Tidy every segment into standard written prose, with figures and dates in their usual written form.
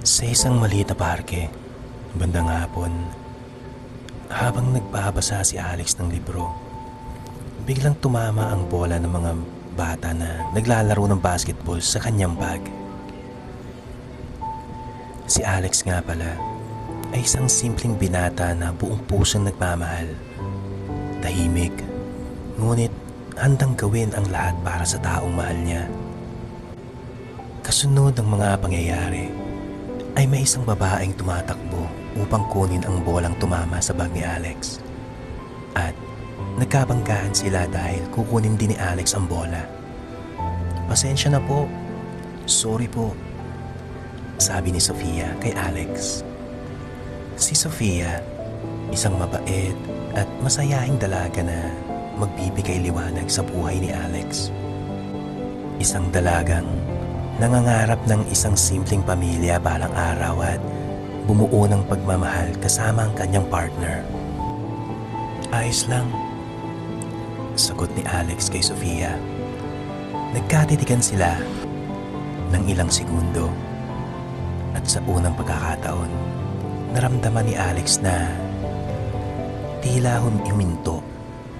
Sa isang maliit na parke, bandang hapon, habang nagbabasa si Alex ng libro, biglang tumama ang bola ng mga bata na naglalaro ng basketball sa kanyang bag. Si Alex nga pala ay isang simpleng binata na buong pusong nagmamahal. Tahimik, ngunit handang gawin ang lahat para sa taong mahal niya. Kasunod ng mga pangyayari, ay may isang babaeng tumatakbo upang kunin ang bolang tumama sa bag ni Alex. At nagkabanggahan sila dahil kukunin din ni Alex ang bola. "Pasensya na po. Sorry po," sabi ni Sofia kay Alex. Si Sofia, isang mabait at masayahing dalaga na magbibigay liwanag sa buhay ni Alex. Isang dalagang nangangarap ng isang simpleng pamilya balang araw at bumuo ng pagmamahal kasama ang kanyang partner. "Ayos lang," sagot ni Alex kay Sofia. Nagkatitigan sila ng ilang segundo at sa unang pagkakataon, naramdaman ni Alex na tila huminto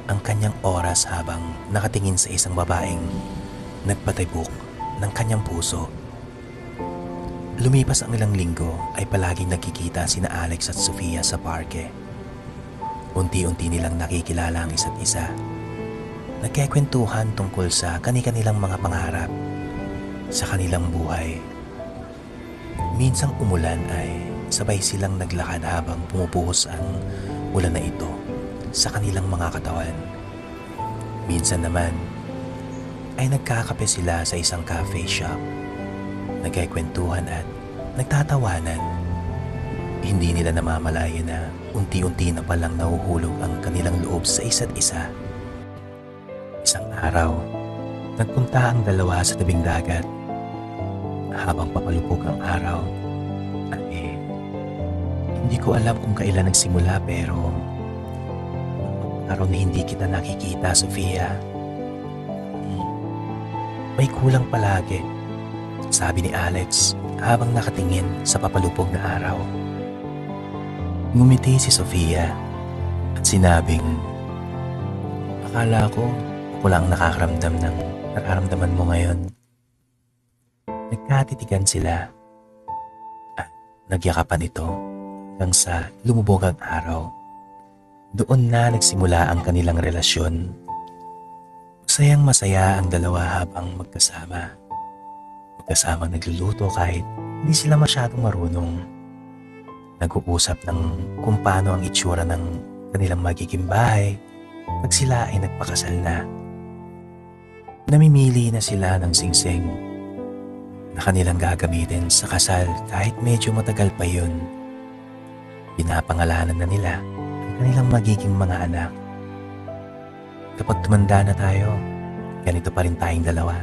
ang kanyang oras habang nakatingin sa isang babaeng nagpatibok ng kanyang puso. Lumipas ang ilang linggo ay palaging nagkikita sina Alex at Sofia sa parke. Unti-unti nilang nakikilala ang isa't isa. Nagkikwentuhan tungkol sa kani-kanilang mga pangarap sa kanilang buhay. Minsang umulan ay sabay silang naglakad habang pumupuhos ang ulan na ito sa kanilang mga katawan. Minsan naman ay nagkakape sila sa isang cafe shop. Nagkikwentuhan at nagtatawanan. Hindi nila namamalayan na unti-unti na palang nahuhulog ang kanilang loob sa isa't isa. Isang araw, nagpunta ang dalawa sa tabing dagat. Habang papalupok ang araw, hindi ko alam kung kailan nagsimula pero araw na hindi kita nakikita, Sofia. May kulang palagi, sabi ni Alex habang nakatingin sa papalupog na araw. Ngumiti si Sofia at sinabing, "Akala ko ako lang nakakaramdam ng nararamdaman mo ngayon." Nagkatitigan sila at nagyakapan ito hanggang sa lumubog ang araw. Doon na nagsimula ang kanilang relasyon. Masayang masaya ang dalawa habang magkasama. Magkasamang nagluluto kahit hindi sila masyadong marunong. Nag-uusap ng kung paano ang itsura ng kanilang magiging bahay pag sila ay nagpakasal na. Namimili na sila ng singsing na kanilang gagamitin sa kasal kahit medyo matagal pa yun. Pinapangalanan na nila ang kanilang magiging mga anak. "Kapag tumanda na tayo, ganito pa rin tayong dalawa,"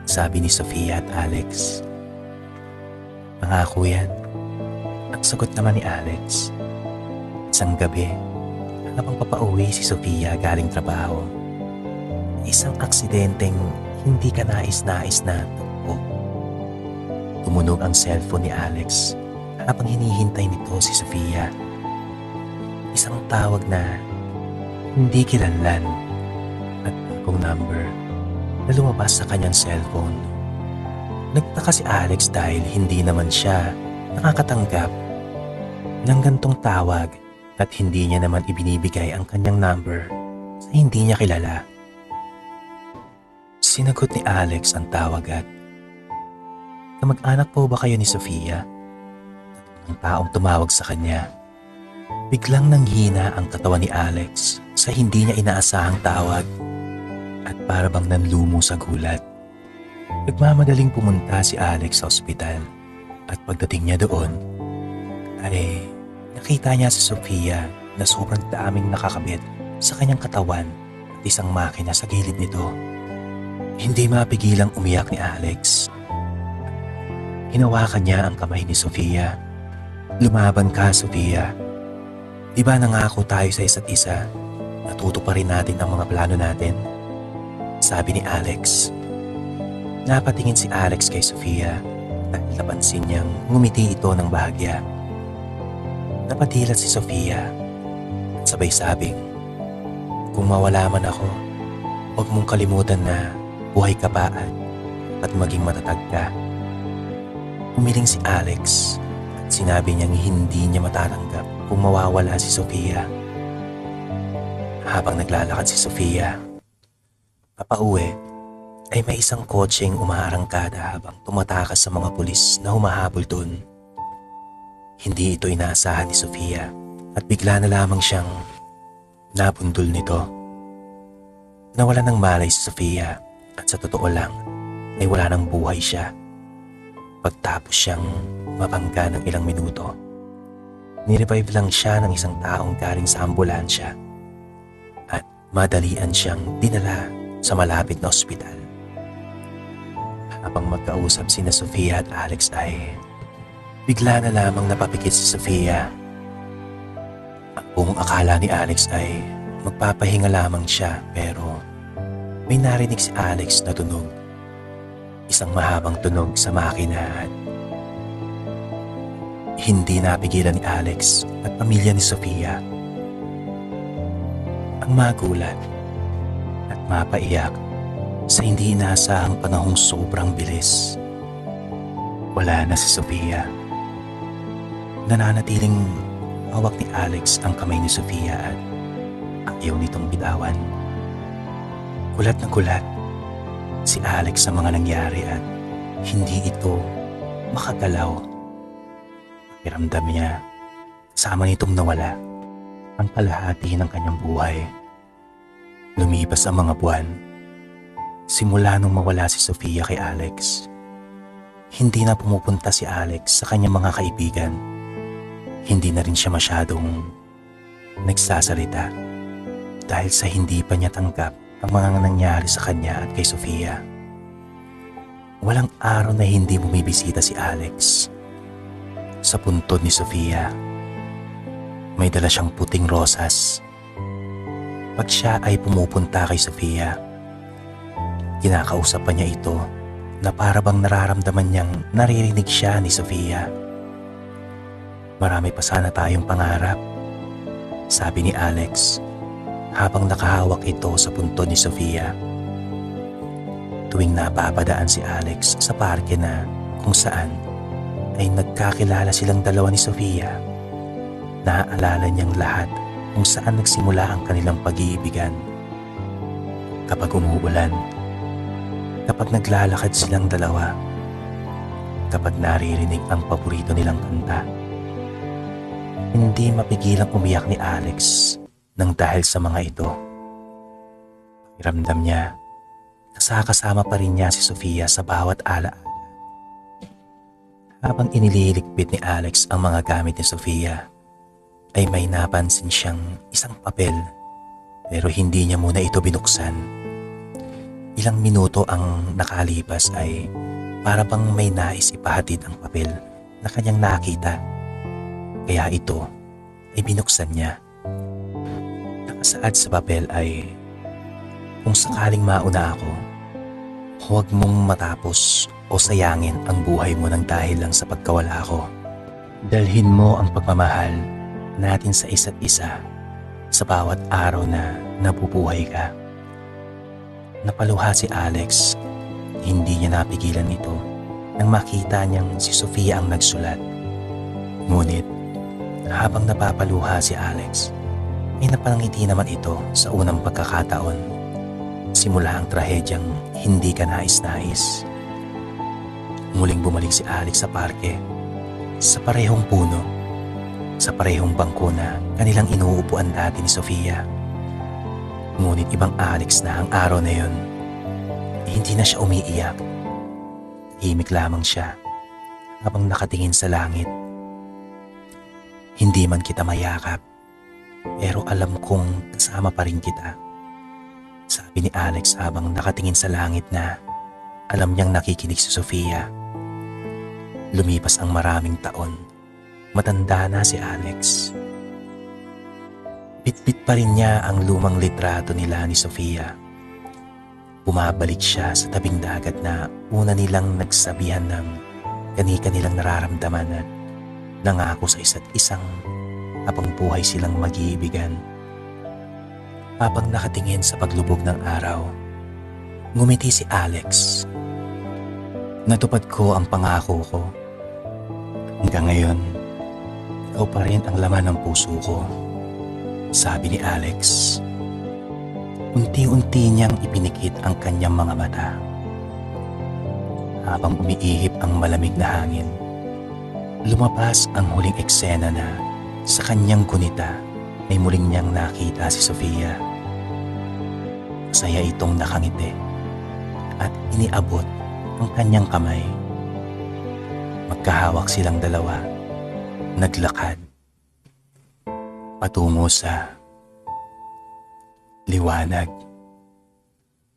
sabi ni Sofia at Alex. "Pangako yan," ang sagot naman ni Alex. Isang gabi, habang papauwi si Sofia galing trabaho, isang aksidenteng hindi ka nais-nais na tugpo. Tumunog ang cellphone ni Alex habang hinihintay nito si Sofia. Isang tawag na hindi kilanlan at bagong number na lumabas sa kanyang cellphone. Nagtaka si Alex dahil hindi naman siya nakakatanggap ng gantong tawag at hindi niya naman ibinibigay ang kanyang number sa hindi niya kilala. Sinagot ni Alex ang tawag at, "Kamag-anak po ba kayo ni Sofia?" Ang taong tumawag sa kanya. Biglang nanghina ang katawan ni Alex sa hindi niya inaasahang tawag at para bang nanlumo sa gulat. Nagmamadaling pumunta si Alex sa ospital at pagdating niya doon ay nakita niya si Sofia na sobrang daming nakakabit sa kanyang katawan at isang makina sa gilid nito. Hindi mapigilang umiyak ni Alex. Hinawakan niya ang kamay ni Sofia. "Lumaban ka, Sofia. Di ba nangako tayo sa isa't isa? Natutuparin natin ang mga plano natin," sabi ni Alex. Napatingin si Alex kay Sofia dahil napansin niyang ngumiti ito ng bahagya. Napadilat si Sofia at sabay sabing, "Kung mawala man ako, huwag mong kalimutan na buhay ka pa at maging matatag ka." Umiling si Alex at sinabi niyang hindi niya matatanggap kung mawawala si Sofia. Habang naglalakad si Sofia papauwi, ay may isang kotseng umaarangkada habang tumatakas sa mga pulis na humahabol doon. Hindi ito inaasahan ni Sofia at bigla na lamang siyang nabundol nito. Nawala ng malay si Sofia at sa totoo lang ay wala ng buhay siya. Pagtapos siyang mabangga ng ilang minuto, nirevive lang siya ng isang taong galing sa ambulansya at madalian siyang dinala sa malapit na ospital. Habang magkausap sina Sofia at Alex ay bigla na lamang napapikit si Sofia. Ang buong akala ni Alex ay magpapahinga lamang siya pero may narinig si Alex na tunog. Isang mahabang tunog sa makina at hindi napigilan ni Alex at pamilya ni Sofia ang magulat at mapaiyak sa hindi inaasahang panahong sobrang bilis. Wala na si Sofia. Nananatiling hawak ni Alex ang kamay ni Sofia at ayaw nitong bitawan. Kulat na kulat si Alex sa mga nangyari at hindi ito makagalaw. Pakiramdam niya kasama nitong nawala ang kalahati ng kanyang buhay. Lumipas ang mga buwan. Simula nung mawala si Sofia kay Alex, hindi na pumupunta si Alex sa kanyang mga kaibigan. Hindi na rin siya masyadong nagsasalita dahil sa hindi pa niya tanggap ang mga nangyari sa kanya at kay Sofia. Walang araw na hindi bumibisita si Alex sa puntod ni Sofia. May dala siyang puting rosas. Pag siya ay pumupunta kay Sofia, kinakausap pa niya ito na para bang nararamdaman niyang naririnig siya ni Sofia. "Marami pa sana tayong pangarap," sabi ni Alex habang nakahawak ito sa puntod ni Sofia. Tuwing napapadaan si Alex sa parke na kung saan ay nagkakilala silang dalawa ni Sofia, naaalala niyang lahat kung saan nagsimula ang kanilang pag-iibigan. Kapag umuulan, kapag naglalakad silang dalawa, kapag naririnig ang paborito nilang kanta, hindi mapigilang umiyak ni Alex nang dahil sa mga ito. Pakiramdam niya, kasama pa rin niya si Sofia sa bawat alaala. Habang inililigpit ni Alex ang mga gamit ni Sofia, ay may napansin siyang isang papel pero hindi niya muna ito binuksan. Ilang minuto ang nakalipas ay para bang may nais ipahatid ang papel na kanyang nakita. Kaya ito ay binuksan niya. Nakasaad sa papel ay, "Kung sakaling mauna ako, huwag mong matapos o sayangin ang buhay mo ng dahil lang sa pagkawala ko. Dalhin mo ang pagmamahal natin sa isa't isa sa bawat araw na nabubuhay ka." Napaluha si Alex. Hindi niya napigilan ito nang makita niyang si Sofia ang nagsulat. Ngunit habang napapaluha si Alex, ay napangiti naman ito sa unang pagkakataon. Simula ang trahedyang hindi ka nais-nais. Muling bumalik si Alex sa parke, sa parehong puno, sa parehong bangko na kanilang inuupuan dati ni Sofia. Ngunit ibang Alex na ang araw na yun. Hindi na siya umiiyak. Himik lamang siya habang nakatingin sa langit. "Hindi man kita mayakap, pero alam kong kasama pa rin kita," sabi ni Alex habang nakatingin sa langit na alam niyang nakikinig si Sofia. Lumipas ang maraming taon. Matanda na si Alex. Bitbit pa rin niya ang lumang litrato nila ni Sofia. Bumabalik siya sa tabing dagat na una nilang nagsabihan ng kani-kanilang nararamdaman at nangako sa isa't isang habang buhay silang mag-iibigan. Habang nakatingin sa paglubog ng araw, ngumiti si Alex. Natupad ko ang pangako ko. Hanggang ngayon, ikaw pa rin ang laman ng puso ko, sabi ni Alex. Unti-unti niyang ipinikit ang kanyang mga mata. Habang umiihip ang malamig na hangin, lumabas ang huling eksena na sa kanyang gunita ay muling niyang nakita si Sofia. Masaya itong nakangiti at iniabot ang kanyang kamay. Magkahawak silang dalawa, naglakad patungo sa liwanag.